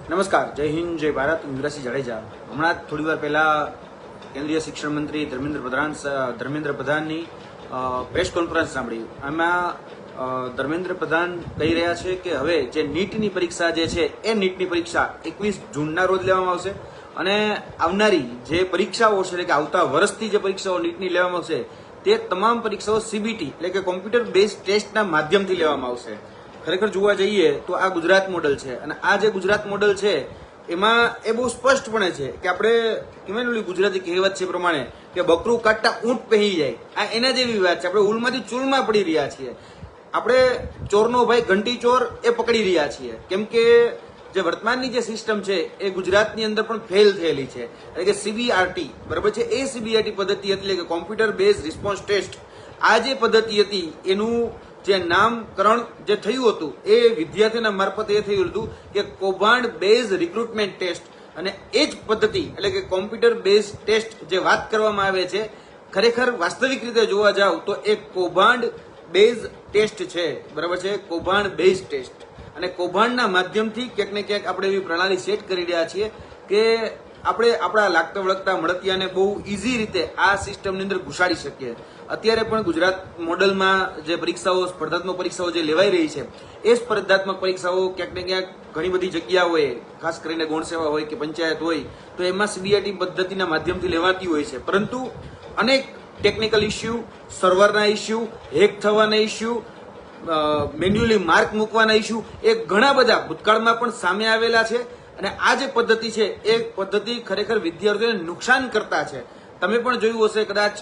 નમસ્કાર, જય હિન્દ, જય ભારત. ઇન્દ્રસિંહ જાડેજા. હમણાં થોડી વાર પહેલા કેન્દ્રીય શિક્ષણ મંત્રી ધર્મેન્દ્ર પ્રધાનની પ્રેસ કોન્ફરન્સ સાંભળી. આમાં ધર્મેન્દ્ર પ્રધાન કહી રહ્યા છે કે હવે જે નીટની પરીક્ષા જે છે એ નીટની પરીક્ષા 21 જૂનના રોજ લેવામાં આવશે અને આવનારી જે પરીક્ષાઓ છે એટલે કે આવતા વર્ષથી જે પરીક્ષાઓ નીટની લેવામાં આવશે તે તમામ પરીક્ષાઓ સીબીટી એટલે કે કોમ્પ્યુટર બેઝ ટેસ્ટના માધ્યમથી લેવામાં આવશે. ખરેખર જોવા જઈએ તો આ ગુજરાત મોડલ છે અને આ જે ગુજરાત મોડલ છે એમાં એ બહુ સ્પષ્ટપણે છે કે આપણે કહેવાય ગુજરાતી કહેવત છે પ્રમાણે કે બકરું કાઢતા ઊંટ પહેરી જાય, આ એના જેવી વાત છે. આપણે ઉલમાંથી ચૂલમાં પડી રહ્યા છીએ. આપણે ચોરનો ભાઈ ઘંટી ચોર એ પકડી રહ્યા છીએ, કેમ કે જે વર્તમાનની જે સિસ્ટમ છે એ ગુજરાતની અંદર પણ ફેલ થયેલી છે. એટલે કે સીબીઆરટી બરાબર છે, એ સીબીઆરટી પદ્ધતિ એટલે કે કોમ્પ્યુટર બેઝ રિસ્પોન્સ ટેસ્ટ, આ જે પદ્ધતિ હતી એનું જે નામકરણ જે થયું હતું એ વિદ્યાર્થીઓના મારફતે એ થયું હતું કે કૌભાંડ બેઝ રિક્રુટમેન્ટ ટેસ્ટ, અને એ જ પદ્ધતિ એટલે કે કોમ્પ્યુટર બેઝ ટેસ્ટ જે વાત કરવામાં આવે છે ખરેખર વાસ્તવિક રીતે જોવા જાવ તો એ કૌભાંડ બેઝ ટેસ્ટ છે. બરાબર છે, કૌભાંડ બેઝ ટેસ્ટ. અને કૌભાંડના માધ્યમથી ક્યાંક ને ક્યાંક આપણે એવી પ્રણાલી સેટ કરી રહ્યા છીએ કે આપણે આપણા લાગતા વળગતા મળતિયાને બહુ ઇઝી રીતે આ સિસ્ટમની અંદર ઘુસાડી શકીએ. અત્યારે પણ ગુજરાત મોડલમાં જે પરીક્ષાઓ સ્પર્ધાત્મક પરીક્ષાઓ જે લેવાઈ રહી છે એ સ્પર્ધાત્મક પરીક્ષાઓ ક્યાંક ને ક્યાંક ઘણી બધી જગ્યાઓએ ખાસ કરીને ગૌણ સેવા હોય કે પંચાયત હોય તો એમાં સીબીઆરટી પદ્ધતિના માધ્યમથી લેવાતી હોય છે, પરંતુ અનેક ટેકનિકલ ઇસ્યુ, સર્વરના ઇસ્યુ, હેક થવાના ઇસ્યુ, મેન્યુઅલી માર્ક મૂકવાના ઇસ્યુ એ ઘણા બધા ભૂતકાળમાં પણ સામે આવેલા છે. અને આ જે પદ્ધતિ છે એ પદ્ધતિ ખરેખર વિદ્યાર્થીઓને નુકસાન કરતા છે. તમે પણ જોયું હશે કદાચ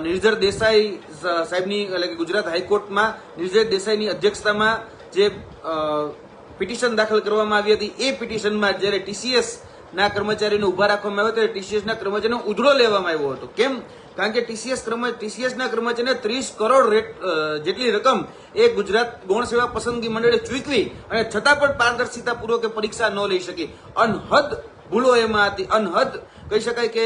નિર્જર દેસાઈ સાહેબની એટલે કે ગુજરાત હાઈકોર્ટમાં નિર્જર દેસાઈની અધ્યક્ષતામાં જે પિટિશન દાખલ કરવામાં આવી હતી એ પિટિશનમાં જ્યારે ટીસીએસ ના કર્મચારીને ઉભા રાખવામાં આવ્યો ત્યારે ટીસીએસ ના કર્મચારીનો ઉધડો લેવામાં આવ્યો હતો. કેમ? કારણ કે ટીસીએસ ના કર્મચારીને 30 કરોડ જેટલી રકમ એ ગુજરાત ગૌણ સેવા પસંદગી મંડળે ચૂકવી અને છતાં પણ પારદર્શિતા પૂર્વક પરીક્ષા ન લઈ શકી. અનહદ ભૂલો એમાં હતી. અનહદ કહી શકાય કે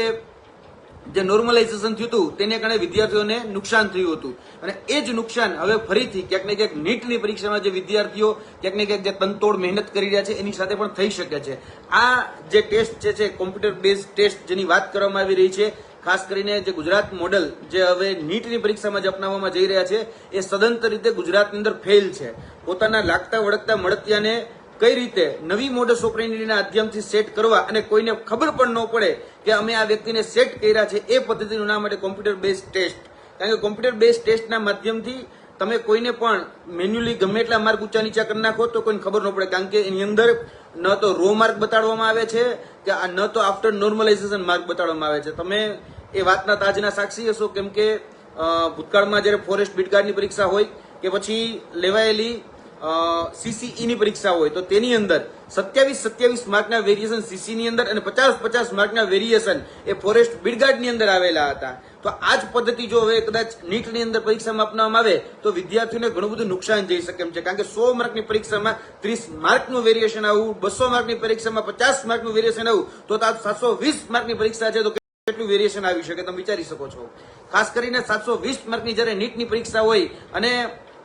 જે નોર્મલાઇઝેશન થયું હતું તેને કારણે વિદ્યાર્થીઓને નુકસાન થયું હતું. અને એ જ નુકસાન હવે ફરીથી ક્યાંક ને ક્યાંક નીટની પરીક્ષામાં જે વિદ્યાર્થીઓ ક્યાંક ને ક્યાંક જે તનતોડ મહેનત કરી રહ્યા છે એની સાથે પણ થઈ શકે છે. આ જે ટેસ્ટ છે કોમ્પ્યુટર બેઝ ટેસ્ટ જેની વાત કરવામાં આવી રહી છે, ખાસ કરીને જે ગુજરાત મોડલ જે હવે નીટની પરીક્ષામાં જે અપનાવવામાં જઈ રહ્યા છે એ સદંતર રીતે ગુજરાતની અંદર ફેલ છે. પોતાના લાગતા વળગતા મળતિયાને કઈ રીતે નવી મોડસ ઓપરેન્ડીના માધ્યમથી સેટ કરવા અને કોઈને ખબર પણ ન પડે કે અમે આ વ્યક્તિને સેટ કર્યા છે, એ પદ્ધતિનું નામ એટલે કોમ્પ્યુટર બેઝ ટેસ્ટ. કારણ કે કોમ્પ્યુટર બેઝ ટેસ્ટના માધ્યમથી તમે કોઈને પણ મેન્યુઅલી ગમે એટલા માર્ક ઊંચા નીચા કરી નાખો તો કોઈને ખબર ન પડે, કારણ કે એની અંદર ન તો રો માર્ક બતાડવામાં આવે છે કે ન તો આફ્ટર નોર્મલાઇઝેશન માર્ક બતાડવામાં આવે છે. તમે એ વાતના તાજના સાક્ષી હશો, કેમ કે ભૂતકાળમાં જયારે ફોરેસ્ટ બીટગાર્ડની પરીક્ષા હોય કે પછી લેવાયેલી સીસીઈ ની પરીક્ષા હોય તો તેની અંદર 27 માર્કના વેરિએશન સીસી ની અંદર અને 50 માર્કના વેરિએશન એ ફોરેસ્ટ બીટગાર્ડ ની અંદર આવેલા હતા. તો આ જ પદ્ધતિ જો હવે કદાચ નીટની અંદર પરીક્ષામાં અપનાવવામાં આવે તો વિદ્યાર્થીઓને ઘણું બધું નુકસાન જઈ શકે એમ છે. કારણ કે 100 માર્કની પરીક્ષામાં 30 માર્કનું વેરિએશન આવું, 200 માર્કની પરીક્ષામાં 50 માર્કનું વેરિએશન આવું, તો 720 માર્કની પરીક્ષા છે તો કેટલું વેરિએશન આવી શકે તમે વિચારી શકો છો. ખાસ કરીને 720 માર્કની જયારે નીટની પરીક્ષા હોય અને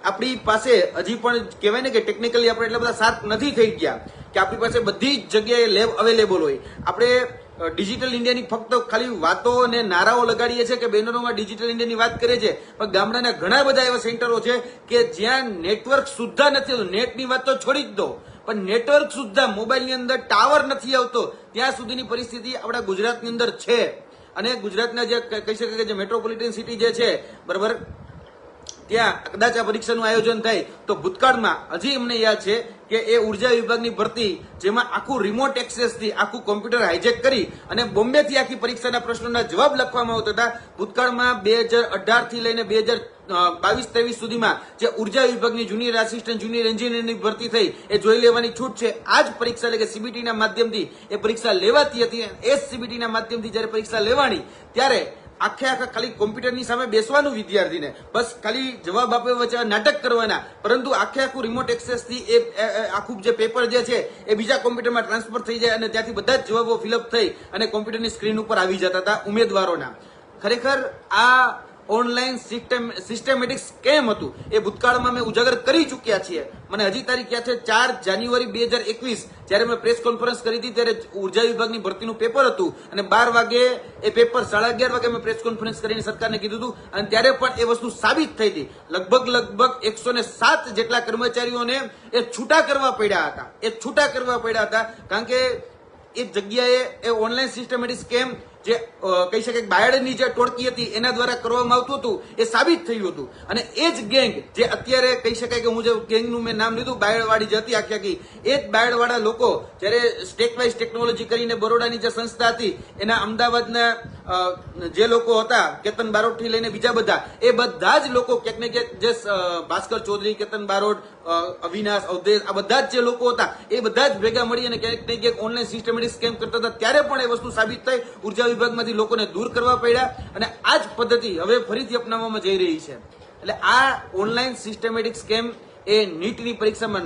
આપણી પાસે હજી પણ કહેવાય ને કે ટેકનિકલી આપણે એટલા બધા સાર્પ નથી થઈ ગયા કે આપણી પાસે બધી જ જગ્યાએ લેબ અવેલેબલ હોય. આપણે ડિજિટલ ઇન્ડિયાની ફક્ત ખાલી વાતો અને નારાઓ લગાડીએ છીએ કે બેનરોમાં ડિજિટલ ઇન્ડિયાની વાત કરીએ છીએ, પણ ગામડાના ઘણા બધા એવા સેન્ટરો છે કે જ્યાં નેટવર્ક સુદ્ધા નથી આવતું. નેટની વાત તો છોડી જ દો, પણ નેટવર્ક સુદ્ધા મોબાઈલની અંદર ટાવર નથી આવતો ત્યાં સુધીની પરિસ્થિતિ આપણા ગુજરાતની અંદર છે. અને ગુજરાતના જે કહી શકાય કે જે મેટ્રોપોલિટન સિટી જે છે બરાબર, ત્યાં કદાચ આ પરીક્ષાનું આયોજન થાય તો ભૂતકાળમાં હજી અમને યાદ છે કે એ ઉર્જા વિભાગની ભરતી જેમાં આખું રિમોટ એક્સેસથી આખું કોમ્પ્યુટર હાઇજેક કરી અને બોમ્બેથી આખી પરીક્ષાના પ્રશ્નોના જવાબ લખવામાં આવતા હતા. ભૂતકાળમાં 2018 થી લઈને 2022-23 સુધીમાં જે ઉર્જા વિભાગની જુનિયર આસિસ્ટન્ટ, જુનિયર એન્જિનિયરની ભરતી થઈ એ જોઈ લેવાની છૂટ છે. આ જ પરીક્ષા એટલે કે સીબીટીના માધ્યમથી એ પરીક્ષા લેવાતી હતી. એ જ સીબીટીના માધ્યમથી જયારે પરીક્ષા લેવાની ત્યારે આખા ખાલી કોમ્પ્યુટરની સામે બેસવાનું વિદ્યાર્થીને, બસ ખાલી જવાબ આપ્યા વચ્ચે નાટક કરવાના, પરંતુ આખું રિમોટ એક્સેસથી એ આખું જે પેપર જે છે એ બીજા કોમ્પ્યુટરમાં ટ્રાન્સફર થઈ જાય અને ત્યાંથી બધા જ જવાબો ફિલઅપ થઈ અને કોમ્પ્યુટરની સ્ક્રીન ઉપર આવી જતા હતા ઉમેદવારોના. ખરેખર આ ઓનલાઈન સિસ્ટમેટિક સ્કેમ હતું એ ભૂતકાળમાં અમે ઉજાગર કરી ચૂક્યા છીએ. મને હજી તારીખ યાદ છે 4 જાન્યુઆરી 2021 જ્યારે મેં પ્રેસ કોન્ફરન્સ કરી હતી ત્યારે ઉર્જા વિભાગની ભરતીનું પેપર હતું અને 12 વાગે એ પેપર 11:30 વાગે મેં પ્રેસ કોન્ફરન્સ કરીને સરકારને કીધું હતું અને ત્યારે પણ એ વસ્તુ સાબિત થઈ હતી. લગભગ 107 જેટલા કર્મચારીઓને એ છૂટા કરવા પડ્યા હતા કારણ કે એ જગ્યાએ એ ઓનલાઈન સિસ્ટમેટિક સ્કેમ જે કહી શકાય બાયડની જે ટોળકી હતી એના દ્વારા કરવામાં આવતું હતું એ સાબિત થયું હતું. અને એ જ ગેંગ જે અત્યારે કહી શકાય કે હું જે ગેંગનું મેં નામ લીધું બાયડવાળી જે હતી આખી એ જ બાયડવાળા લોકો જ્યારે સ્ટેટવાઇઝ ટેકનોલોજી કરીને બરોડાની જે સંસ્થા હતી એના અમદાવાદના જે લોકો હતા કેતન બારોટથી લઈને બીજા બધા એ બધા જ લોકો ક્યાંક ને ક્યાંક જે ભાસ્કર ચૌધરી, કેતન બારોટ, અવિનાશ, અવધેશ આ બધા જ જે લોકો હતા એ બધા જ ભેગા મળી અને ક્યાંક ને ક્યાંક ઓનલાઈન સિસ્ટમેટિક સ્કેમ કરતા હતા. ત્યારે પણ એ વસ્તુ સાબિત થઈ. ઉર્જા વિભાગમાંથી લોકોને દૂર કરવા પડ્યા અને આ જ પદ્ધતિ હવે ફરીથી અપનાવવામાં જઈ રહી છે. એટલે આ ઓનલાઈન સિસ્ટમેટિક સ્કેમ એ નીટની પરીક્ષામાં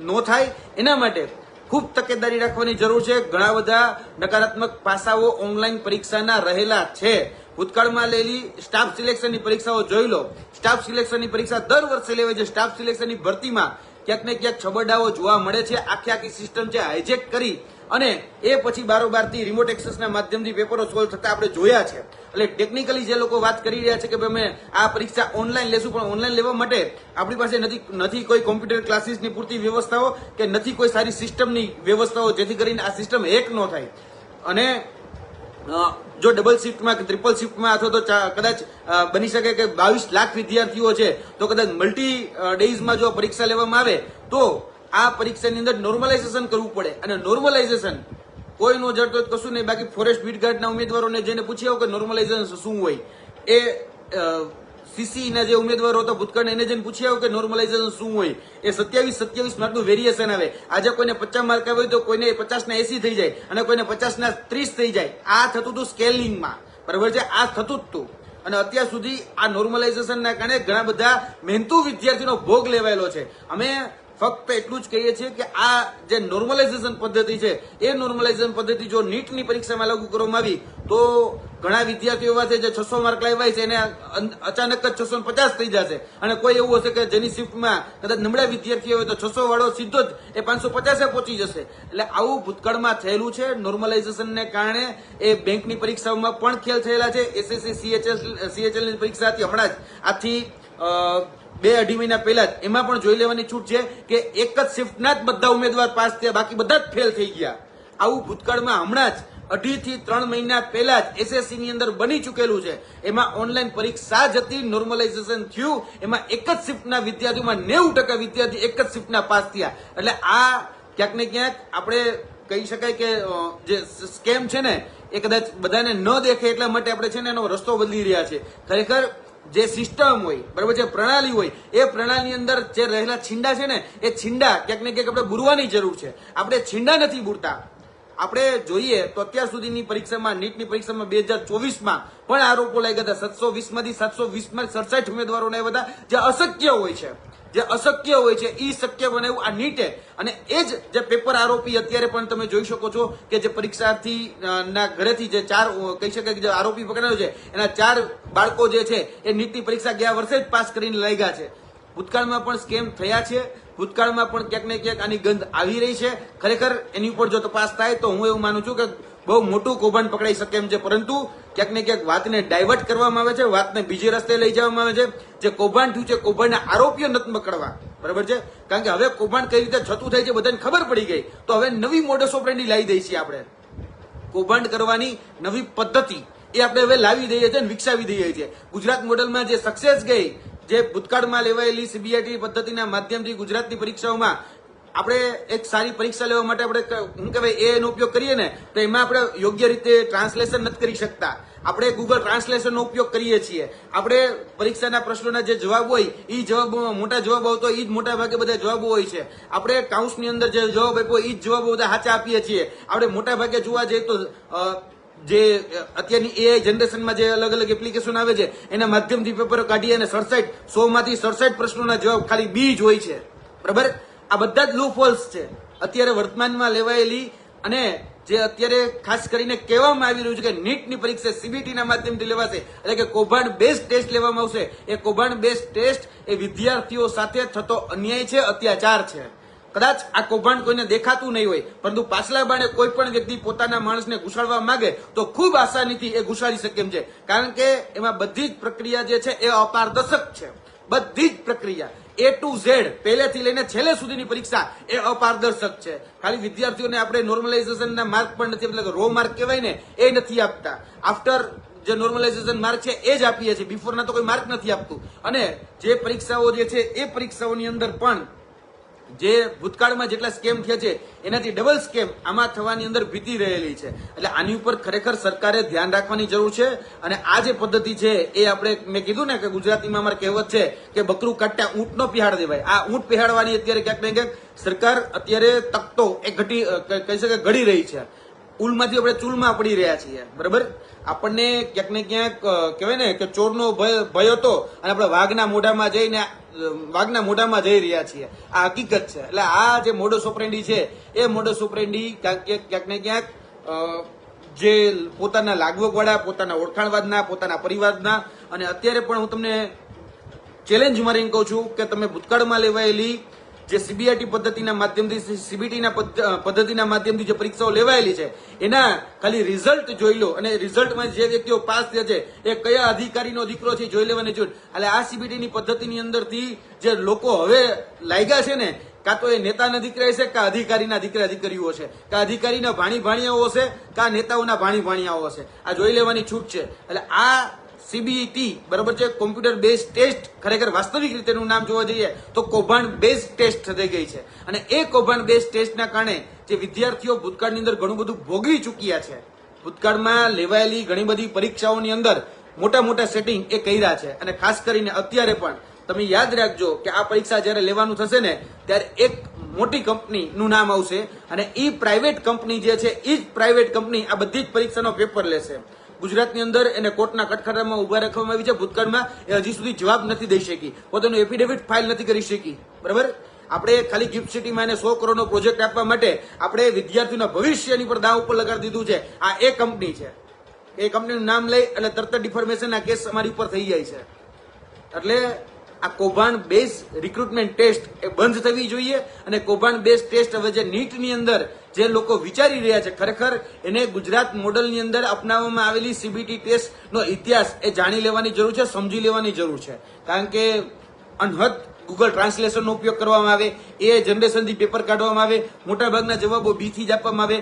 નો થાય એના માટે ખૂબ તકેદારી રાખવાની જરૂર છે. ઘણા બધા નકારાત્મક પાસાઓ ઓનલાઈન પરીક્ષાના રહેલા છે. ભૂતકાળમાં લેલી સ્ટાફ સિલેક્શનની પરીક્ષાઓ જોઈ લો. સ્ટાફ સિલેક્શનની પરીક્ષા દર વર્ષે લેવાય છે. સ્ટાફ સિલેક્શનની ભરતીમાં ક્યાંક ને ક્યાંક છબરડાઓ જોવા મળે છે. આખી સિસ્ટમ છે હાઇજેક કરી અને એ પછી બારોબારથી રિમોટ એક્સેસના માધ્યમથી પેપરો સોલ્વ થતા આપણે જોયા છે. એટલે ટેકનિકલી જે લોકો વાત કરી રહ્યા છે કે ભાઈ અમે આ પરીક્ષા ઓનલાઈન લેશું, પણ ઓનલાઈન લેવા માટે આપણી પાસે નથી કોઈ કોમ્પ્યુટર ક્લાસીસની પૂરતી વ્યવસ્થાઓ કે નથી કોઈ સારી સિસ્ટમની વ્યવસ્થાઓ જેથી કરીને આ સિસ્ટમ હેક ન થાય. અને જો ડબલ શિફ્ટમાં કે ટ્રિપલ શિફ્ટમાં અથવા તો કદાચ બની શકે કે 22 લાખ વિદ્યાર્થીઓ છે તો કદાચ મલ્ટી ડેઝમાં જો પરીક્ષા લેવામાં આવે તો આ પરીક્ષાની અંદર નોર્મલાઇઝેશન કરવું પડે અને નોર્મલાઇઝેશન કોઈ નો જડતો કશું નહીં. બાકી ફોરેસ્ટ બીટગાર્ડના ઉમેદવારોને જેને પૂછ્યા કે નોર્મલાઇઝેશન શું હોય, એ સીસી ના જે ઉમેદવારો હતા ભૂતકાળ એને જઈને પૂછ્યા કે નોર્મલાઇઝેશન શું હોય. એ 27 માર્કનું વેરિએશન આવે. આજે કોઈને 50 માર્ક આવે તો કોઈને 50 ના 80 થઈ જાય અને કોઈને 50 ના 30 થઈ જાય. આ થતું હતું સ્કેલિંગમાં, બરાબર છે, આ થતું જ હતું. અને અત્યાર સુધી આ નોર્મલાઇઝેશનના કારણે ઘણા બધા મહેનતુ વિદ્યાર્થીનો ભોગ લેવાયેલો છે. અમે ફક્ત એટલું જ કહીએ છીએ કે આ જે નોર્મલાઇઝેશન પદ્ધતિ છે એ નોર્મલાઇઝેશન પદ્ધતિ જો નીટની પરીક્ષામાં લાગુ કરવામાં આવી તો ઘણા વિદ્યાર્થીઓ એવા છે જે 600 માર્ક લાવ્યા છે એને અચાનક જ 650 થઈ જશે. અને કોઈ એવું હશે કે જેની શિફ્ટમાં કદાચ નબળા વિદ્યાર્થીઓ હોય તો 600 વાળો સીધો જ એ 550 પહોંચી જશે. એટલે આવું ભૂતકાળમાં થયેલું છે. નોર્મલાઇઝેશનને કારણે એ બેંકની પરીક્ષાઓમાં પણ ખેલ થયેલા છે. એસએસસી CHL ની પરીક્ષા હતી હમણાં જ આથી 2-2.5 મહિના પહેલા જ, એમાં પણ જોઈ લેવાની છૂટ છે કે એક જ શિફ્ટના જ બધા ઉમેદવાર પાસ થયા, બાકી બધા જ ફેલ થઈ ગયા. આવું ભૂતકાળમાં હમણાં જ 2.5 થી 3 મહિના પહેલા જ એસએસસી ની અંદર બની ચૂકેલું છે. એમાં ઓનલાઈન પરીક્ષા જ હતી, નોર્મલાઇઝેશન થયું, એમાં એક જ શિફ્ટના વિદ્યાર્થીઓમાં 90% વિદ્યાર્થી એક જ શિફ્ટના પાસ થયા. એટલે આ ક્યાંક ને ક્યાંક આપણે કહી શકાય કે જે સ્કેમ છે ને એ કદાચ બધાને ન દેખે એટલા માટે આપણે છે ને એનો રસ્તો બદલી રહ્યા છે. ખરેખર જે સિસ્ટમ હોય, બરાબર છે, પ્રણાલી હોય, એ પ્રણાલીની અંદર જે રહેલા છીંડા છે ને એ છીંડા ક્યાંક ને ક્યાંક આપણે બુરવાની જરૂર છે. આપણે છીંડા નથી બુરતા. આપણે જોઈએ તો અત્યાર સુધીની પરીક્ષામાં નીટની પરીક્ષામાં 2024માં પણ આરોપો લાગ્યા હતા. 720 માંથી 720 માં 67 ઉમેદવારોને આવ્યા હતા. જે અશક્ય હોય છે એ શક્ય બનાવ્યું આ નીટે. અને એ જ જે પેપર આરોપી અત્યારે પણ તમે જોઈ શકો છો કે જે પરીક્ષાર્થી ના ઘરેથી જે 4 કહી શકાય કે જે આરોપી પકડાયો છે એના 4 બાળકો જે છે એ નીટની પરીક્ષા ગયા વર્ષે જ પાસ કરીને લાગ્યા છે. ભૂતકાળમાં પણ સ્કેમ થયા છે. ભૂતકાળમાં પણ ક્યાંક ને ક્યાંક આની ગંધ આવી રહી છે. ખરેખર એની ઉપર જો તપાસ થાય તો હું એવું માનું છું કે બહુ મોટું કૌભાંડ પકડાઈ શકે એમ છે. પરંતુ ક્યાંક ને ક્યાંક વાતને ડાયવર્ટ કરવામાં આવે છે, વાતને બીજે રસ્તે લઈ જવામાં આવે છે. જે કૌભાંડ થયું છે કૌભાંડના આરોપીઓ નથી પકડવા, બરાબર છે, કારણ કે હવે કૌભાંડ કઈ રીતે થતું થાય છે બધાને ખબર પડી ગઈ. તો હવે નવી મોડસ ઓપરેન્ડી લાવી દઈએ છીએ આપણે. કૌભાંડ કરવાની નવી પદ્ધતિ એ આપણે હવે લાવી દઈએ છીએ અને વિકસાવી દઈએ છીએ. ગુજરાત મોડલમાં જે સક્સેસ ગઈ, જે ભૂતકાળમાં લેવાયેલી સીબીઆઈટી પદ્ધતિના માધ્યમથી ગુજરાતની પરીક્ષાઓમાં આપણે એક સારી પરીક્ષા લેવા માટે આપણે શું કહેવાય એનો ઉપયોગ કરીએ ને તો એમાં આપણે યોગ્ય રીતે ટ્રાન્સલેશન નથી કરી શકતા. આપણે ગૂગલ ટ્રાન્સલેશનનો ઉપયોગ કરીએ છીએ. આપણે પરીક્ષાના પ્રશ્નોના જે જવાબ હોય એ જવાબોમાં મોટા જવાબ આવતો હોય એ જ મોટા ભાગે બધા જવાબો હોય છે. આપણે કાઉન્સની અંદર જે જવાબ આપ્યો એ જ જવાબો બધા સાચા આપીએ છીએ. આપણે મોટા ભાગે જોવા જઈએ તો જે અત્યારની એઆઈ જનરેશનમાં જે અલગ અલગ એપ્લિકેશન આવે છે એના માધ્યમથી પેપરો કાઢીએ અને 100 માંથી 67 પ્રશ્નોના જવાબ ખાલી બી જ હોય છે, બરાબર. આ બધા જ લૂપ હોલ્સ છે અત્યારે વર્તમાનમાં લેવાયેલી અને જે અત્યારે ખાસ કરીને કહેવામાં આવી રહ્યું છે કે નીટની પરીક્ષા સીબીટીના માધ્યમથી લેવાશે, એટલે કે કૌભાંડ બેઝ ટેસ્ટ લેવામાં આવશે. એ કૌભાંડ બેઝ ટેસ્ટ એ વિદ્યાર્થીઓ સાથે થતો અન્યાય છે, અત્યાચાર છે. કદાચ આ કૌભાંડ કોઈને દેખાતું નહીં હોય, પરંતુ પાછલા બાણે કોઈ પણ વ્યક્તિ પોતાના માણસને ઘુસાડવા માંગે તો ખૂબ આસાનીથી એ ઘુસાડી શકે એમ છે, કારણ કે એમાં બધી જ પ્રક્રિયા જે છે એ અપારદર્શક છે. બધી જ પ્રક્રિયા A to Z પહેલેથી લઈને છેલ્લે સુધીની પરીક્ષા એ અપારદર્શક છે. ખાલી વિદ્યાર્થીઓને આપણે નોર્મલાઇઝેશનના માર્ક પણ નથી, એટલે કે રો માર્ક કહેવાય ને, એ નથી આપતા. આફ્ટર જે નોર્મલાઇઝેશન માર્ક છે એ જ આપીએ છીએ, બિફોરના તો કોઈ માર્ક નથી આપતું. અને જે પરીક્ષાઓ જે છે એ પરીક્ષાઓની અંદર પણ જે ભૂતકાળમાં જેટલા સ્કેમ થયા છે એનાથી ડબલ સ્કેમ આમાં થવાની અંદર ભીતિ રહેલી છે. એટલે આની ઉપર ખરેખર સરકારે ધ્યાન રાખવાની જરૂર છે. અને આ જે પદ્ધતિ છે એ આપણે, મેં કીધું ને કે ગુજરાતીમાં અમારે કહેવત છે કે બકરું કાટ્યા ઊંટ નો પીહાડ દેવાય. આ ઊંટ પીહાડવાની અત્યારે ક્યાંક ને ક્યાંક સરકાર અત્યારે તકતો એ કહી શકે ઘડી રહી છે. ઉલમાંથી આપણે ચૂલમાં પડી રહ્યા છીએ. બરાબર, આપણને ક્યાંક ને ક્યાંક કહેવાય ને કે ચોરનો ભય હતો અને આપણે વાઘના મોઢામાં જઈ રહ્યા છીએ. આ હકીકત છે. એટલે આ જે મોડસ ઓપરેન્ડી છે એ મોડસ ઓપરેન્ડી ક્યાંક ને ક્યાંક જે પોતાના લાગવગવાળા, પોતાના ઓળખાણવાદના, પોતાના પરિવારના, અને અત્યારે પણ હું તમને ચેલેન્જ મારીને કહું છું કે તમે ભૂતકાળમાં લેવાયેલી જે સીબીઆઈટી પદ્ધતિના માધ્યમથી, સીબીટીના પદ્ધતિના માધ્યમથી જે પરીક્ષાઓ લેવાયેલી છે એના ખાલી રિઝલ્ટ જોઈ લો, અને રિઝલ્ટમાં જે વ્યક્તિઓ પાસ થયા છે એ કયા અધિકારીનો દીકરો છે જોઈ લેવાની જરૂર. એટલે આ સીબીટીની પદ્ધતિની અંદરથી જે લોકો હવે લાગ્યા છે ને, કાં તો એ નેતાના દીકરા છે, કાં અધિકારીના દીકરા દીકરીઓ છે, કાં અધિકારીના ભાણીયાઓ હશે, કાં નેતાઓના ભાણીયાઓ હશે. આ જોઈ લેવાની છૂટ છે. એટલે આ સીબીટી બરાબર છે, કોમ્પ્યુટર બેઝ ટેસ્ટ, ખરેખર વાસ્તવિક રીતેનું નામ જોવા જઈએ તો કૌભાંડ બેઝ ટેસ્ટ થઈ ગઈ છે. અને એ કૌભાંડ બેઝ ટેસ્ટના કારણે જે વિદ્યાર્થીઓ ભૂતકાળની અંદર ઘણું બધું ભોગવી ચૂક્યા છે, ભૂતકાળમાં લેવાયેલી ઘણી બધી પરીક્ષાઓની અંદર મોટા મોટા સેટિંગ એ કર્યા છે. અને ખાસ કરીને અત્યારે પણ તમે યાદ રાખજો કે આ પરીક્ષા જયારે લેવાનું થશે ને ત્યારે એક મોટી કંપનીનું નામ આવશે, અને એ પ્રાઇવેટ કંપની જે છે એ જ પ્રાઇવેટ કંપની આ બધી જ પરીક્ષાનો પેપર લેશે. ગુજરાતની અંદર એને કોર્ટના કટખરામાં ઉભા રાખવામાં આવી છે. ભૂતકાળમાં એ હજી સુધી જવાબ નથી દઈ શકી, પોતાનું એફિડેવિટ ફાઇલ નથી કરી શકી. બરાબર, આપણે ખાલી ગિફ્ટ સિટીમાં એને 100 કરોડનો પ્રોજેક્ટ આપવા માટે આપણે વિદ્યાર્થીઓના ભવિષ્યની પર દાવ ઉપર લગાડી દીધું છે. આ એ કંપની છે. એ કંપનીનું નામ લઈ એટલે તરત ડિફોર્મેશનના કેસ અમારી ઉપર થઈ જાય છે. એટલે આ કૌભાંડ બેઝ રિક્રુટમેન્ટ ટેસ્ટ એ બંધ થવી જોઈએ. અને કૌભાંડ બેઝ ટેસ્ટ હવે જે નીટની અંદર જે લોકો વિચારી રહ્યા છે, ખરેખર એને ગુજરાત મોડલની અંદર અપનાવવામાં આવેલી સીબીટી ટેસ્ટનો ઇતિહાસ એ જાણી લેવાની જરૂર છે, સમજી લેવાની જરૂર છે. કારણ કે અનહદ ગૂગલ ટ્રાન્સલેશનનો ઉપયોગ કરવામાં આવે, એ જનરેશનથી પેપર કાઢવામાં આવે, મોટાભાગના જવાબો બીથી જ આપવામાં આવે.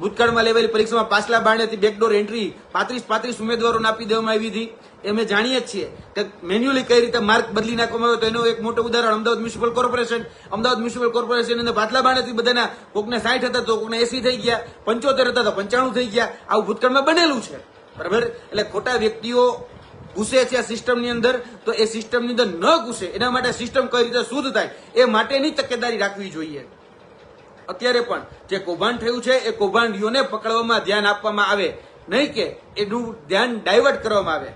ભૂતકાળમાં લેવાયેલી પરીક્ષામાં પાછલા બારણેથી બેકડોર એન્ટ્રી 35 ઉમેદવારોને આપી દેવામાં આવી હતી. એ અમે જાણીએ જ છીએ કે મેન્યુઅલી કઈ રીતે માર્ક બદલી નાખવામાં આવે. તો એનું એક મોટું ઉદાહરણ અમદાવાદ મ્યુનિસિપલ કોર્પોરેશન અંદર પાછલા બારણેથી બધાના કોકને 60 હતા તો કોકને 80 થઈ ગયા, 75 હતા તો 95 થઈ ગયા. આવું ભૂતકાળમાં બનેલું છે. બરાબર, એટલે ખોટા વ્યક્તિઓ ઘૂસે છે આ સિસ્ટમની અંદર, તો એ સિસ્ટમની અંદર ન ઘૂસે એના માટે સિસ્ટમ કઈ રીતે શુદ્ધ થાય એ માટેની તકેદારી રાખવી જોઈએ. અત્યારે પણ જે કૌભાંડ થયું છે એ કૌભાંડીઓને પકડવામાં ધ્યાન આપવામાં આવે, નહીં કે એનું ધ્યાન ડાયવર્ટ કરવામાં આવે.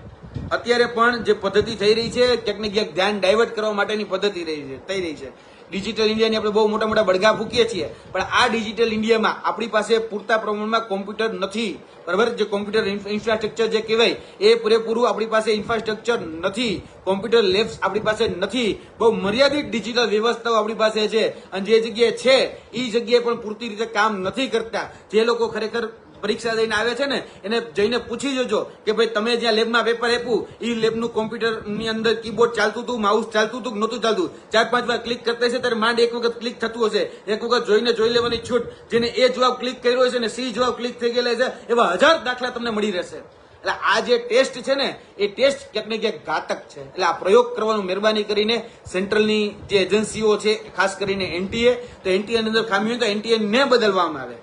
અત્યારે પણ જે પદ્ધતિ થઈ રહી છે ક્યાંક ને ક્યાંક ધ્યાન ડાયવર્ટ કરવા માટેની પદ્ધતિ થઈ રહી છે. ડિજિટલ ઇન્ડિયાની આપણે બહુ મોટા મોટા બળગા ફૂકીએ છીએ, પણ આ ડિજિટલ ઇન્ડિયામાં આપણી પાસે પૂરતા પ્રમાણમાં કોમ્પ્યુટર નથી. બરાબર, જે કોમ્પ્યુટર ઇન્ફ્રાસ્ટ્રક્ચર જે કહેવાય એ પૂરેપૂરું આપણી પાસે ઇન્ફ્રાસ્ટ્રક્ચર નથી. કોમ્પ્યુટર લેબ્સ આપણી પાસે નથી. બહુ મર્યાદિત ડિજિટલ વ્યવસ્થાઓ આપણી પાસે છે, અને જે જગ્યાએ છે એ જગ્યાએ પણ પૂરતી રીતે કામ નથી કરતા. જે લોકો ખરેખર પરીક્ષા દઈને આવે છે ને એને જઈને પૂછી જોજો કે ભાઈ તમે જ્યાં લેબમાં પેપર આપ્યું એ લેબનું કોમ્પ્યુટરની અંદર કીબોર્ડ ચાલતું હતું, માઉસ ચાલતું હતું કે નહોતું ચાલતું. 4-5 વાર ક્લિક કરતા હશે ત્યારે માંડ એક વખત ક્લિક થતું હશે. એક વખત જોઈ લેવાની છૂટ. જેને એ જવાબ ક્લિક કર્યો છે ને સી જવાબ ક્લિક થઈ ગયેલા છે એવા 1000 દાખલા તમને મળી રહેશે. એટલે આ જે ટેસ્ટ છે ને એ ટેસ્ટ ક્યાંક ને ક્યાંક ઘાતક છે. એટલે આ પ્રયોગ કરવાનું મહેરબાની કરીને સેન્ટ્રલની જે એજન્સીઓ છે, ખાસ કરીને એનટીએ, તો એનટીએ ની અંદર ખામી હોય તો એનટીએ ને બદલવામાં આવે.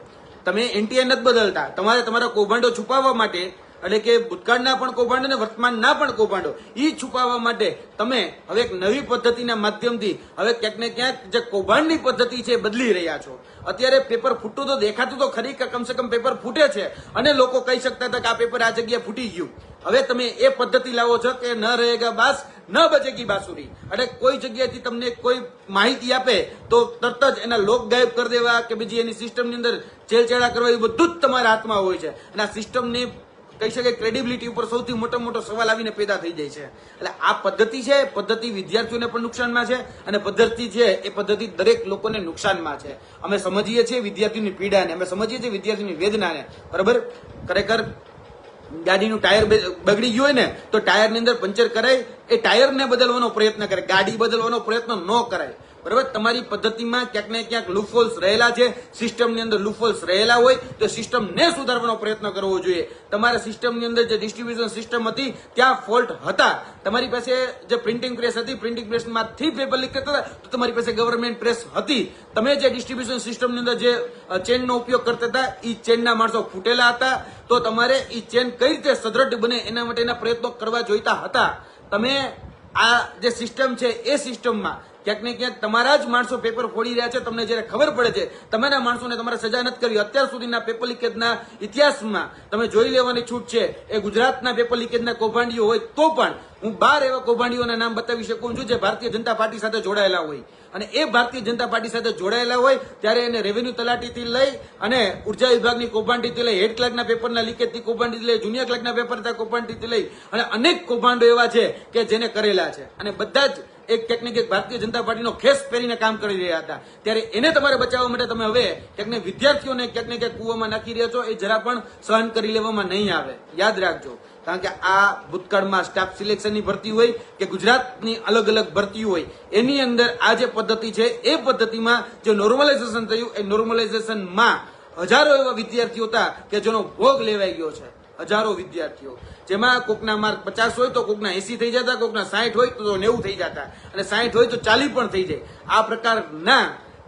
તમે એનટીએ નથી બદલતા, તમારે તમારા કૌભાંડો છુપાવવા માટે એટલે કે ભૂતકાળના પણ કૌભાંડો અને વર્તમાનના પણ કૌભાંડો એ છુપાવવા માટે તમે હવે એક નવી પદ્ધતિના માધ્યમથી હવે ક્યાંક ને ક્યાંક જે કૌભાંડની પદ્ધતિ છે એ બદલી રહ્યા છો. અત્યારે પેપર ફૂટતું તો દેખાતું તો ખરી કે કમસે કમ પેપર ફૂટે છે અને લોકો કહી શકતા હતા કે આ પેપર આ જગ્યાએ ફૂટી ગયું. હવે તમે એ પદ્ધતિ લાવો છો કે ન રહેગા બાસ ન બચેગી બાંસુરી. એટલે કોઈ જગ્યાએથી તમને કોઈ માહિતી આપે તો તરત જ એના લોક ગાયબ કરી દેવા કે બીજી એની સિસ્ટમની અંદર છેડછાડા કરવા એ બધું જ તમારા હાથમાં હોય છે. અને આ સિસ્ટમની કહી શકાય ક્રેડિબિલિટી ઉપર સૌથી મોટો સવાલ આવીને પેદા થઈ જાય છે. એટલે આ પદ્ધતિ છે, પદ્ધતિ વિદ્યાર્થીઓને પણ નુકસાનમાં છે અને પદ્ધતિ છે એ પદ્ધતિ દરેક લોકોને નુકસાનમાં છે. અમે સમજીએ છીએ વિદ્યાર્થીની પીડાને, અમે સમજીએ છીએ વિદ્યાર્થીની વેદનાને. બરાબર, ખરેખર ગાડીનું ટાયર બગડી ગયું હોય ને તો ટાયરની અંદર પંચર કરાય, એ ટાયરને બદલવાનો પ્રયત્ન કરે, ગાડી બદલવાનો પ્રયત્ન ન કરાય. બરાબર, તમારી પદ્ધતિમાં ક્યાંક ને ક્યાંક લૂપહોલ્સ રહેલા છે, સિસ્ટમની અંદર લૂપહોલ્સ રહેલા હોય તો સિસ્ટમને સુધારવાનો પ્રયત્ન કરવો જોઈએ. તમારા સિસ્ટમની અંદર જે ડિસ્ટ્રીબ્યુશન સિસ્ટમ હતી ત્યાં ફોલ્ટ હતા. તમારી પાસે જે પ્રિન્ટિંગ પ્રેસ હતી, પ્રિન્ટિંગ પ્રેસમાંથી પેપર લીક કરતા હતા તો તમારી પાસે ગવર્મેન્ટ પ્રેસ હતી. તમે જે ડિસ્ટ્રીબ્યુશન સિસ્ટમની અંદર જે ચેનનો ઉપયોગ કરતા હતા એ ચેનના માણસો ફૂટેલા હતા. તો તમારે એ ચેન કઈ રીતે સદ્રઢ બને એના માટેના પ્રયત્નો કરવા જોઈતા હતા. તમે આ જે સિસ્ટમ છે એ સિસ્ટમમાં ક્યાંક ને ક્યાંક તમારા જ માણસો પેપર ફોડી રહ્યા છે. તમને જયારે ખબર પડે છે તમારા માણસોને તમારે સજા નથી કરી. અત્યાર સુધીના પેપર લીકેજના ઇતિહાસમાં તમે જોઈ લેવાની છૂટ છે એ ગુજરાતના પેપર લીકેજના કૌભાંડીઓ હોય તો પણ હું 12 એવા કૌભાંડીઓના નામ બતાવી શકું છું જે ભારતીય જનતા પાર્ટી સાથે જોડાયેલા હોય. અને એ ભારતીય જનતા પાર્ટી સાથે જોડાયેલા હોય ત્યારે એને રેવન્યુ તલાટીથી લઈ અને ઉર્જા વિભાગની કૌભાંડીથી લઈ, હેડ ક્લાર્કના પેપરના લીકેજથી કૌભાંડીથી લઈ, જુનિયર ક્લાર્કના પેપરના કૌભાંડીથી લઈ અને અનેક કૌભાંડો એવા છે કે જેને કરેલા છે. અને બધા જ એક ક્યાંક ને ક્યાંક ભારતીય જનતા પાર્ટીનો ખેસ પહેરીને કામ કરી રહ્યા હતા. ત્યારે એને તમારે બચાવવા માટે તમે હવે ક્યાંક ને વિદ્યાર્થીઓને ક્યાંક ને ક્યાંક કૂવામાં નાખી રહ્યા છો. એ જરા પણ સહન કરી લેવામાં નહીં આવે, યાદ રાખજો. કારણ કે આ ભૂતકાળમાં સ્ટાફ સિલેક્શનની ભરતી હોય કે ગુજરાતની અલગ અલગ ભરતી હોય એની અંદર આ જે પદ્ધતિ છે એ પદ્ધતિમાં જે નોર્મલાઇઝેશન થયું એ નોર્મલાઇઝેશનમાં હજારો એવા વિદ્યાર્થીઓ હતા કે જેનો ભોગ લેવાઈ ગયો છે. હજારો વિદ્યાર્થીઓ, જેમાં કોકના માર્ક 50 હોય તો કોકના 80 થઈ જતા, કોકના 60 હોય તો 90 થઈ જતા અને 60 હોય તો 40 પણ થઈ જાય. આ પ્રકારના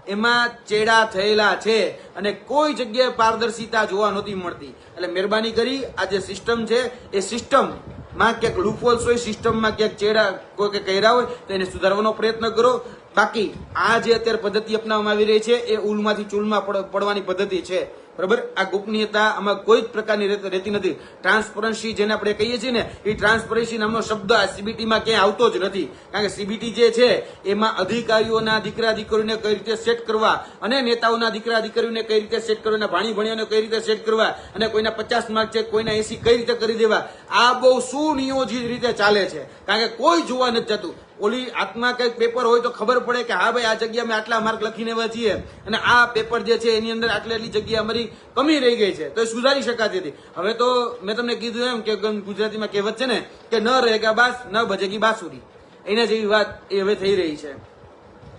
એમાં ચેડા થયેલા છે અને કોઈ જગ્યાએ પારદર્શિતા જોવા નહોતી મળતી. એટલે મહેરબાની કરી આ જે સિસ્ટમ છે એ સિસ્ટમમાં ક્યાંક લૂપહોલ્સ હોય, સિસ્ટમમાં ક્યાંક ચેડા કોઈ કર્યા હોય તો એને સુધારવાનો પ્રયત્ન કરો. બાકી આ જે અત્યારે પદ્ધતિ અપનાવવામાં આવી રહી છે એ ઉલમાંથી ચૂલમાં પડવાની પદ્ધતિ છે. બરાબર, આ ગોપનીયતા આમાં કોઈ જ પ્રકારની રહેતી નથી. ટ્રાન્સપરન્સી જેને આપણે કહીએ છીએ ને એ ટ્રાન્સપરન્સી નામનો શબ્દ આ સીબીટીમાં ક્યાંય આવતો જ નથી. કારણ કે સીબીટી જે છે એમાં અધિકારીઓના દીકરા દીકરીઓને કઈ રીતે સેટ કરવા અને નેતાઓના દીકરા દીકરીઓને કઈ રીતે સેટ કરવા, ભાણી ભણીઓને કઈ રીતે સેટ કરવા અને કોઈના 50 માર્ક છે કોઈના 80 કઈ રીતે કરી દેવા, આ બહુ સુનિયોજિત રીતે ચાલે છે. કારણ કે કોઈ જોવા નથી જતું. ઓલી હાથમાં કઈક પેપર હોય તો ખબર પડે કે હા ભાઈ આ જગ્યા મેં આટલા માર્ક લખીને આવ્યા છીએ અને આ પેપર જે છે એની અંદર આટલી જગ્યા અમારી કમી રહી ગઈ છે તો એ સુધારી શકાતી હતી. હવે તો મેં તમને કીધું એમ કે ગુજરાતીમાં કહેવત છે ને કે ન રહેગા બાસ ન બજેગી બાંસુરી, એના જેવી વાત એ હવે થઈ રહી છે.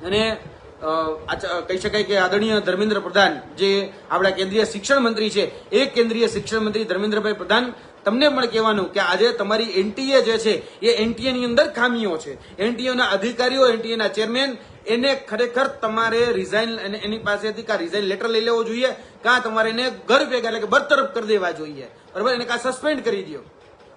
અને કહી શકાય કે આદરણીય ધર્મેન્દ્ર પ્રધાન જે આપણા કેન્દ્રીય શિક્ષણ મંત્રી છે એ કેન્દ્રીય શિક્ષણ મંત્રી ધર્મેન્દ્રભાઈ પ્રધાન, તમને પણ કહેવાનું કે આજે તમારી એનટીએ જે છે એ એનટીએ ની અંદર ખામીઓ છે. એનટીએના અધિકારીઓ, એનટીએના ચેરમેન, એને ખરેખર તમારે રિઝાઇન એની પાસેથી કાં રિઝાઇન લેટર લઈ લેવો જોઈએ કાં તમારે એને ઘર ભેગા એટલે કે બરતરફ કરી દેવા જોઈએ. બરાબર, એને કાં સસ્પેન્ડ કરી દો.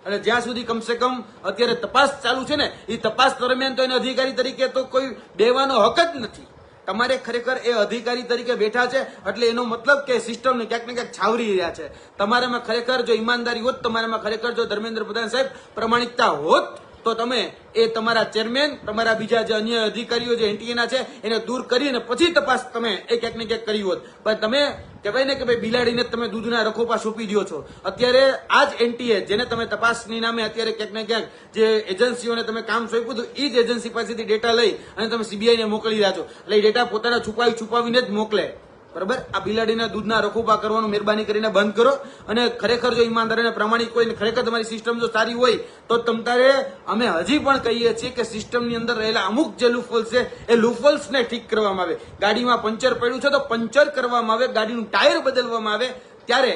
અને જ્યાં સુધી કમસે કમ અત્યારે તપાસ ચાલુ છે ને એ તપાસ દરમિયાન તો એને અધિકારી તરીકે તો કોઈ દેવાનો હક જ નથી. તમારે ખરેખર એ અધિકારી તરીકે બેઠા છે એટલે એનો મતલબ કે સિસ્ટમને ક્યાંક ને ક્યાંક છાવરી રહ્યા છે. તમારામાં ખરેખર જો ઈમાનદારી હોત, તમારામાં ખરેખર જો ધર્મેન્દ્ર પ્રધાન સાહેબ પ્રમાણિકતા હોત તો તમે એ તમારા ચેરમેન, તમારા બીજા જે અન્ય અધિકારીઓ જે એનટીએના છે એને દૂર કરીને પછી તપાસ તમે એ ક્યાંક ને ક્યાંક કરી હોત. પણ તમે કહેવાય ને કે ભાઈ બિલાડીને તમે દૂધના રખોપા સોંપી દો છો. અત્યારે આ જ એનટીએ જેને તમે તપાસની નામે અત્યારે ક્યાંક ને ક્યાંક જે એજન્સીઓને તમે કામ સોંપ્યું હતું એ જ એજન્સી પાસેથી ડેટા લઈ અને તમે સીબીઆઈને મોકલી રહ્યા છો. એટલે એ ડેટા પોતાના છુપાવીને જ મોકલે. બરાબર, આ બિલાડીના દૂધના રખોપા કરવાનું મહેરબાની કરીને બંધ કરો. અને ખરેખર જો ઈમાનદાર અને પ્રામાણિક હોય ને ખરેખર તમારી સિસ્ટમ જો સારી હોય તો તમતારે અમે હજી પણ કહીએ છીએ કે સિસ્ટમની અંદર રહેલા અમુક જે લૂપહોલ્સ છે એ લૂપહોલ્સને ઠીક કરવામાં આવે. ગાડીમાં પંચર પડ્યું છે તો પંચર કરવામાં આવે, ગાડીનું ટાયર બદલવામાં આવે. ત્યારે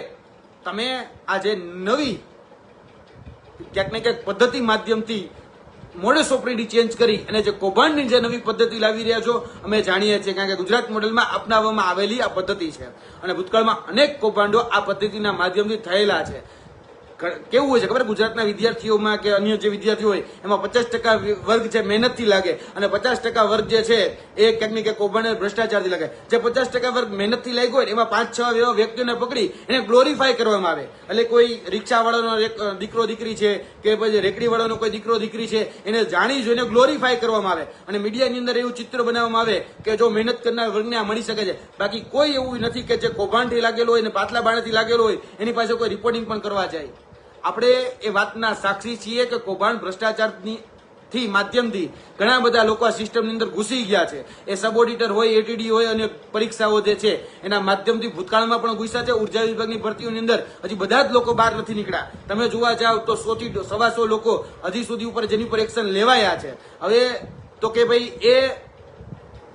તમે આ જે નવી ક્યાંક ને ક્યાંક પદ્ધતિ માધ્યમથી મોડેસ ઓપરેન્ડી ચેન્જ કરી અને જે કૌભાંડની જે નવી પદ્ધતિ લાવી રહ્યા છો અમે જાણીએ છીએ. કારણ કે ગુજરાત મોડેલમાં અપનાવવામાં આવેલી આ પદ્ધતિ છે અને ભૂતકાળમાં અનેક કૌભાંડો આ પદ્ધતિના માધ્યમથી થયેલા છે. કેવું હોય છે ખબર, ગુજરાતના વિદ્યાર્થીઓમાં કે અન્ય જે વિદ્યાર્થીઓ હોય એમાં 50% વર્ગ છે મહેનતથી લાગે અને 50% વર્ગ જે છે એ ક્યાંક ને ક્યાંક કૌભાંડ ભ્રષ્ટાચારથી લાગે. જે 50% વર્ગ મહેનતથી લાગ્યો હોય એમાં 5-6 એવા વ્યક્તિઓને પકડી એને ગ્લોરીફાય કરવામાં આવે. એટલે કોઈ રિક્ષાવાળાનો દીકરો દીકરી છે કે પછી રેકડીવાળાનો કોઈ દીકરો દીકરી છે એને જાણી જોઈને ગ્લોરીફાય કરવામાં આવે અને મીડિયાની અંદર એવું ચિત્ર બનાવવામાં આવે કે જો મહેનત કરનાર વર્ગને આ મળી શકે છે. બાકી કોઈ એવું નથી કે જે કૌભાંડથી લાગેલો હોય ને પાટલા બાણાથી લાગેલો હોય એની પાસે કોઈ રિપોર્ટિંગ પણ કરવા જાય. આપણે એ વાતના સાક્ષી છીએ કે કૌભાંડ ભ્રષ્ટાચારની માધ્યમથી ઘણા બધા લોકો આ સિસ્ટમની અંદર ઘૂસી ગયા છે. એ સબ ઓડિટર હોય, એટીડી હોય અને પરીક્ષાઓ જે છે એના માધ્યમથી ભૂતકાળમાં પણ ઘૂસ્યા છે. ઉર્જા વિભાગની ભરતીઓની અંદર હજી બધા જ લોકો બહાર નથી નીકળ્યા. તમે જોવા જાવ તો 100 થી 125 લોકો હજી સુધી ઉપર જેની ઉપર એક્શન લેવાયા છે. હવે તો કે ભાઈ એ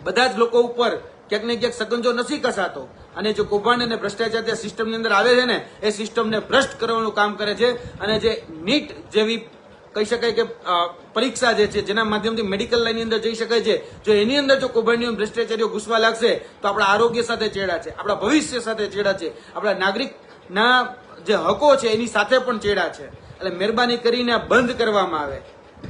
બધા જ લોકો ઉપર ક્યાંક ને ક્યાંક સકંજો નથી કસાતો અને જે કૌભાંડ અને ભ્રષ્ટાચાર જે સિસ્ટમની અંદર આવે છે ને એ સિસ્ટમને ભ્રષ્ટ કરવાનું કામ કરે છે. અને જે નીટ જેવી કહી શકાય કે પરીક્ષા જે છે જેના માધ્યમથી મેડિકલ લાઈનની અંદર જઈ શકાય છે, જો એની અંદર જો કૌભાંડીઓ ભ્રષ્ટાચારીઓ ઘૂસવા લાગશે તો આપણા આરોગ્ય સાથે ચેડા છે, આપણા ભવિષ્ય સાથે ચેડા છે, આપણા નાગરિકના જે હકો છે એની સાથે પણ ચેડા છે. એટલે મહેરબાની કરીને આ બંધ કરવામાં આવે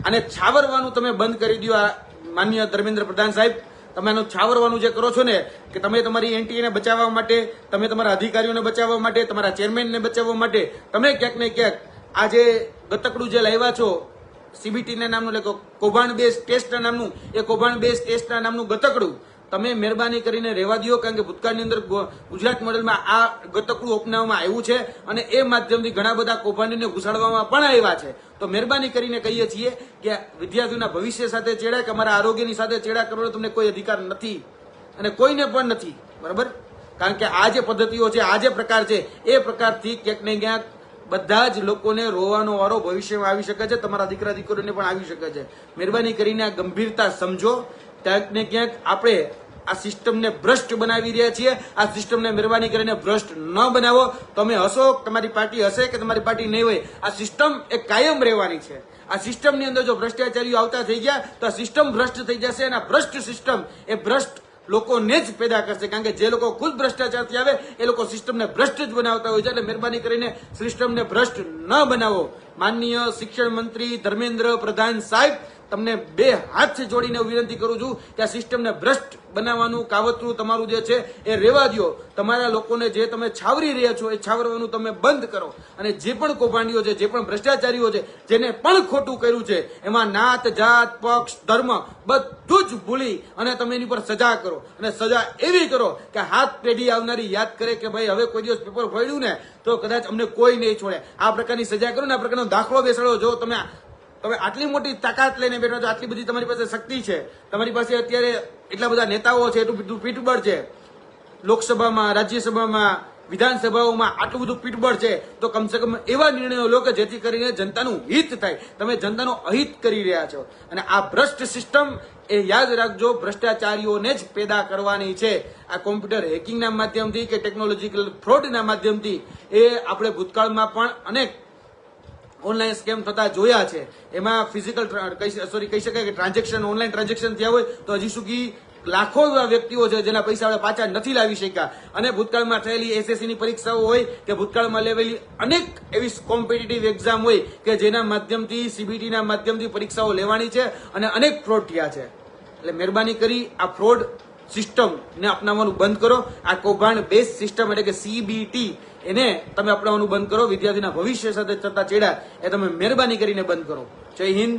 અને છાવરવાનું તમે બંધ કરી દો. આ માનનીય ધર્મેન્દ્ર પ્રધાન સાહેબ, તમે આનું છાવરવાનું જે કરો છો ને કે તમે તમારી એનટીએને બચાવવા માટે, તમે તમારા અધિકારીઓને બચાવવા માટે, તમારા ચેરમેનને બચાવવા માટે તમે ક્યાંક ને ક્યાંક આ જે ગતકડું જે લાવ્યા છો સીબીટીના નામનું, એટલે કૌભાંડ બેઝ ટેસ્ટના નામનું, એ કૌભાંડ બેઝ ટેસ્ટના નામનું ગતકડું તમે મહેરબાની કરીને રહેવા દો. કારણ કે ભૂતકાળની અંદર ગુજરાત મોડેલમાં આ ગતકડું અપનાવવામાં આવ્યું છે અને એ માધ્યમથી ઘણા બધા કૌભાંડીને ઘુસાડવામાં પણ આવ્યા છે. તો મહેરબાની કરીને કહીએ છીએ કે વિદ્યાર્થીઓના ભવિષ્ય સાથે ચેડા કે અમારા આરોગ્યની સાથે ચેડા કરવાનો તમને કોઈ અધિકાર નથી અને કોઈને પણ નથી. બરાબર? કારણ કે આ જે પદ્ધતિઓ છે, આ જે પ્રકાર છે એ પ્રકારથી ક્યાંક ને ક્યાંક બધા જ લોકોને રોવાનો વારો ભવિષ્યમાં આવી શકે છે, તમારા દીકરા દીકરીઓને પણ આવી શકે છે. મહેરબાની કરીને આ ગંભીરતા સમજો. ક્યાંક ને ક્યાંક આપણે આ સિસ્ટમને ભ્રષ્ટ બનાવી રહ્યા છીએ. આ સિસ્ટમને મહેરબાની કરીને ભ્રષ્ટ ન બનાવો. તમે હશો, તમારી પાર્ટી હશે કે તમારી પાર્ટી નહીં હોય, આ સિસ્ટમ એ કાયમ રહેવાની છે. આ સિસ્ટમની અંદર જો ભ્રષ્ટાચારીઓ આવતા થઈ ગયા તો આ સિસ્ટમ ભ્રષ્ટ થઈ જશે અને આ ભ્રષ્ટ સિસ્ટમ એ ભ્રષ્ટ લોકોને જ પેદા કરશે. કારણ કે જે લોકો ખુદ ભ્રષ્ટાચારથી આવે એ લોકો સિસ્ટમને ભ્રષ્ટ જ બનાવતા હોય છે. એટલે મહેરબાની કરીને સિસ્ટમને ભ્રષ્ટ ન બનાવો. માનનીય શિક્ષણ મંત્રી ધર્મેન્દ્ર પ્રધાન સાહેબ, તમને 2 હાથ જોડીને વિનંતી કરું છું કે આ સિસ્ટમને ભ્રષ્ટ બનાવવાનું કાવતરું તમારું જે છે એ રહેવા દો. તમારા લોકોને જે તમે છાવરી રહ્યા છો એ છાવરવાનું તમે બંધ કરો અને જે પણ કૌભાંડીઓ છે, જે પણ ભ્રષ્ટાચારીઓ છે, જેને પણ ખોટું કર્યું છે એમાં નાત, જાત, પક્ષ, ધર્મ બધું જ ભૂલી અને તમે એની પર સજા કરો અને સજા એવી કરો કે હાથ પેઢી આવનારી યાદ કરે કે ભાઈ હવે કોઈ દિવસ પેપર ફોડ્યું ને તો કદાચ અમને કોઈ નહીં છોડે. આ પ્રકારની સજા કરો ને આ પ્રકારનો દાખલો બેસાડો. જો તમે આટલી મોટી તાકાત લઈને બેઠો છો, આટલી બધી તમારી પાસે શક્તિ છે, તમારી પાસે અત્યારે એટલા બધા નેતાઓ છે, એટલું બધું પીઠબળ છે, લોકસભામાં, રાજ્યસભામાં, વિધાનસભાઓમાં આટલું બધું પીઠબળ છે, તો કમસે કમ એવા નિર્ણયો લો કે જેથી કરીને જનતાનું હિત થાય. તમે જનતાનો અહિત કરી રહ્યા છો અને આ ભ્રષ્ટ સિસ્ટમ એ યાદ રાખજો ભ્રષ્ટાચારીઓને જ પેદા કરવાની છે. આ કોમ્પ્યુટર હેકિંગના માધ્યમથી કે ટેકનોલોજીકલ ફ્રોડના માધ્યમથી એ આપણે ભૂતકાળમાં પણ અનેક ઓનલાઈન સ્કેમ થતા જોયા છે. એમાં ફિઝિકલ કહી શકાય કે ટ્રાન્ઝેક્શન, ઓનલાઈન ટ્રાન્ઝેક્શન થયા હોય તો હજી સુધી લાખો એવા વ્યક્તિઓ છે જેના પૈસા આપણે પાછા નથી લાવી શક્યા. અને ભૂતકાળમાં થયેલી એસએસસીની પરીક્ષાઓ હોય કે ભૂતકાળમાં લેવેલી અનેક એવી કોમ્પિટિટિવ એક્ઝામ હોય કે જેના માધ્યમથી સીબીટીના માધ્યમથી પરીક્ષાઓ લેવાની છે અને અનેક ફ્રોડ થયા છે. એટલે મહેરબાની કરી આ ફ્રોડ સિસ્ટમને અપનાવવાનું બંધ કરો. આ કૌભાંડ બેઝ સિસ્ટમ એટલે કે સીબીટી એને તમે અપનાવવાનું બંધ કરો. વિદ્યાર્થીના ભવિષ્ય સાથે થતા ચેડા એ તમે મહેરબાની કરીને બંધ કરો. જય હિન્દ,